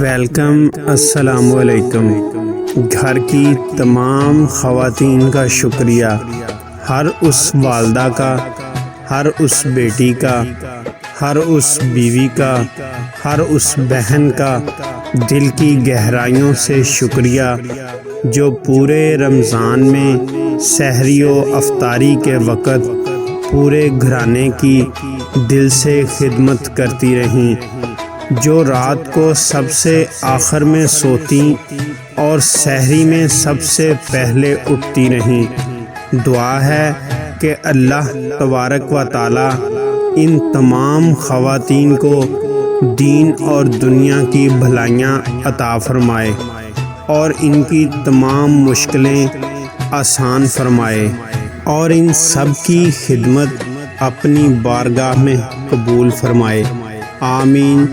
Welcome, السلام علیکم۔ گھر کی تمام خواتین کا شکریہ، ہر اس والدہ کا، ہر اس بیٹی کا، ہر اس بیوی کا، ہر اس بہن کا دل کی گہرائیوں سے شکریہ جو پورے رمضان میں سحری و افطاری کے وقت پورے گھرانے کی دل سے خدمت کرتی رہیں، جو رات کو سب سے آخر میں سوتیں اور سحری میں سب سے پہلے اٹھتی رہیں۔ دعا ہے کہ اللہ تبارک و تعالی ان تمام خواتین کو دین اور دنیا کی بھلائیاں عطا فرمائے اور ان کی تمام مشکلیں آسان فرمائے اور ان سب کی خدمت اپنی بارگاہ میں قبول فرمائے۔ آمین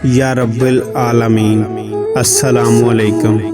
یا رب العالمین۔ السلام علیکم۔